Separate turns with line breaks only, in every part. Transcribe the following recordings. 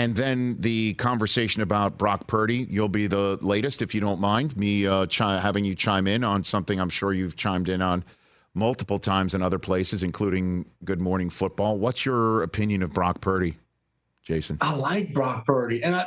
And then the conversation about Brock Purdy. You'll be the latest, if you don't mind me having you chime in on something I'm sure you've chimed in on multiple times in other places, including Good Morning Football. What's your opinion of Brock Purdy, Jason?
I like Brock Purdy, and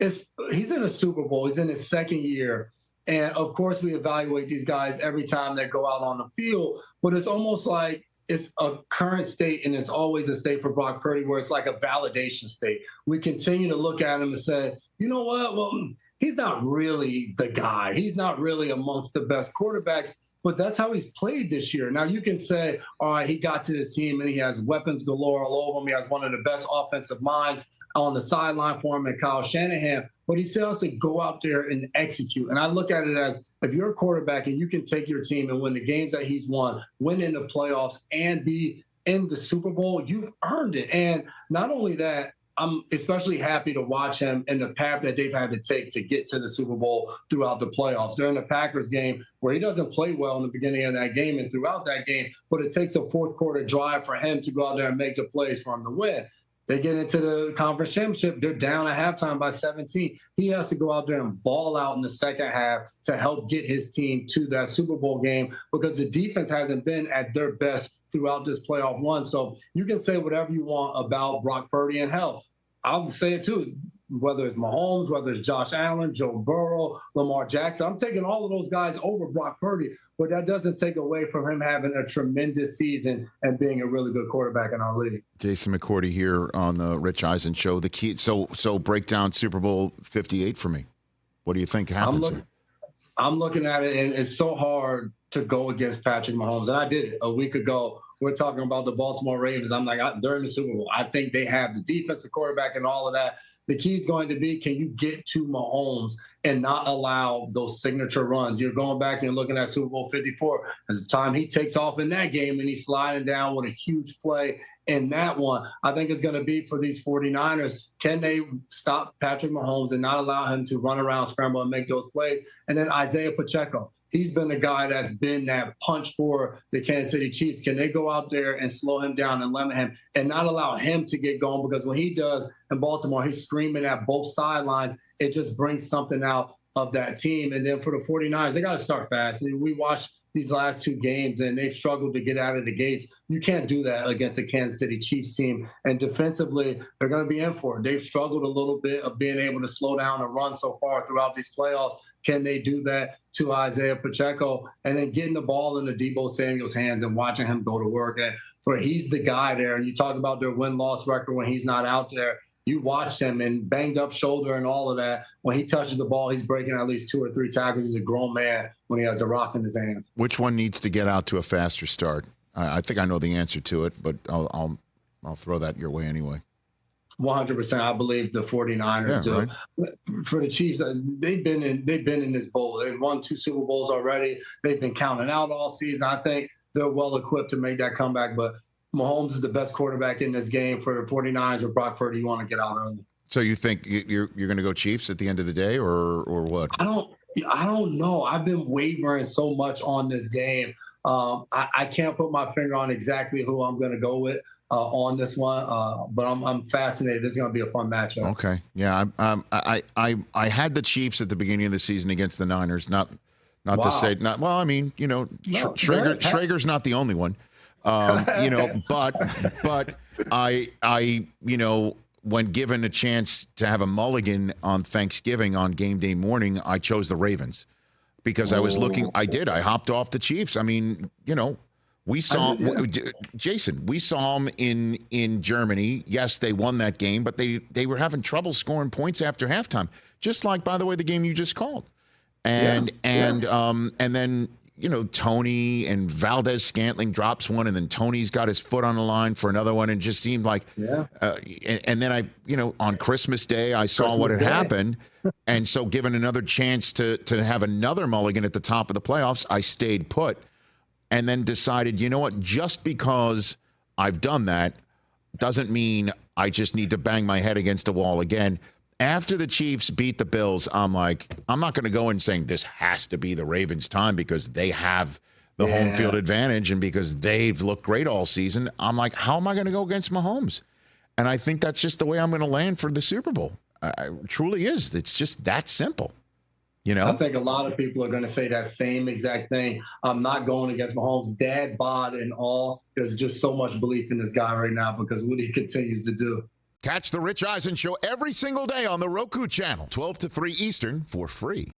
he's in a Super Bowl. He's in his second year. And, of course, we evaluate these guys every time they go out on the field. But it's almost like it's a current state, and it's always a state for Brock Purdy where it's like a validation state. We continue to look at him and say, you know what? Well, he's not really the guy. He's not really amongst the best quarterbacks. But that's how he's played this year. Now, you can say, all right, he got to his team and he has weapons galore all over him. He has one of the best offensive minds on the sideline for him and Kyle Shanahan. But he still has to go out there and execute. And I look at it as, if you're a quarterback and you can take your team and win the games that he's won, win in the playoffs, and be in the Super Bowl, you've earned it. And not only that, I'm especially happy to watch him in the path that they've had to take to get to the Super Bowl throughout the playoffs. During the Packers game, where he doesn't play well in the beginning of that game and throughout that game, but it takes a fourth quarter drive for him to go out there and make the plays for him to win. They get into the conference championship. They're down at halftime by 17. He has to go out there and ball out in the second half to help get his team to that Super Bowl game, because the defense hasn't been at their best throughout this playoff run. So you can say whatever you want about Brock Purdy, and hell, I'll say it too, whether it's Mahomes, whether it's Josh Allen, Joe Burrow, Lamar Jackson. I'm taking all of those guys over Brock Purdy, but that doesn't take away from him having a tremendous season and being a really good quarterback in our league.
Jason McCourty here on the Rich Eisen Show. The key, so break down Super Bowl 58 for me. What do you think happens?
I'm looking at it, and it's so hard to go against Patrick Mahomes. And I did it a week ago. We're talking about the Baltimore Ravens. I'm like, they're in the Super Bowl. I think they have the defensive quarterback and all of that. The key is going to be, can you get to Mahomes and not allow those signature runs? You're going back and looking at Super Bowl 54. As the time he takes off in that game and he's sliding down with a huge play in that one, I think it's going to be for these 49ers. Can they stop Patrick Mahomes and not allow him to run around, scramble, and make those plays? And then Isaiah Pacheco. He's been the guy that's been that punch for the Kansas City Chiefs. Can they go out there and slow him down and limit him and not allow him to get going? Because when he does in Baltimore, he's screaming at both sidelines. It just brings something out of that team. And then for the 49ers, they got to start fast. And we watched these last two games, and they've struggled to get out of the gates. You can't do that against the Kansas City Chiefs team. And defensively, they're going to be in for it. They've struggled a little bit of being able to slow down and run so far throughout these playoffs. Can they do that to Isaiah Pacheco? And then getting the ball into Deebo Samuel's hands and watching him go to work. And he's the guy there. And you talk about their win-loss record when he's not out there. You watch him and banged up shoulder and all of that. When he touches the ball, he's breaking at least 2 or 3 tackles. He's a grown man when he has the rock in his hands.
Which one needs to get out to a faster start? I think I know the answer to it, but I'll throw that your way anyway.
100%. I believe the 49ers do. Right. For the Chiefs, they've been in this bowl. They've won 2 Super Bowls already. They've been counting out all season. I think they're well equipped to make that comeback, but Mahomes is the best quarterback in this game. For the 49ers with Brock Purdy, you want to get out early.
So you think you're going to go Chiefs at the end of the day, or what?
I don't know. I've been wavering so much on this game. I can't put my finger on exactly who I'm going to go with on this one, but I'm fascinated. This is going to be a fun matchup.
Okay, yeah. I had the Chiefs at the beginning of the season against the Niners. Not to say not. Well, I mean, Schrager's not the only one. But I when given a chance to have a mulligan on Thanksgiving on game day morning, I chose the Ravens because I was looking. I hopped off the Chiefs. I mean, we saw Jason. We saw them in Germany. Yes, they won that game, but they were having trouble scoring points after halftime. Just like, by the way, the game you just called, and then. Tony and Valdez-Scantling drops one, and then Tony's got his foot on the line for another one, and just seemed like, and then on Christmas Day, I saw what had happened, and so given another chance to have another mulligan at the top of the playoffs, I stayed put, and then decided, you know what, just because I've done that doesn't mean I just need to bang my head against a wall again. After the Chiefs beat the Bills, I'm like, I'm not going to go in saying this has to be the Ravens' time because they have the home field advantage and because they've looked great all season. I'm like, how am I going to go against Mahomes? And I think that's just the way I'm going to land for the Super Bowl. It truly is. It's just that simple. You know?
I think a lot of people are going to say that same exact thing. I'm not going against Mahomes. Dad, bod, and all. There's just so much belief in this guy right now because what he continues to do.
Catch the Rich Eisen Show every single day on the Roku channel, 12 to 3 Eastern, for free.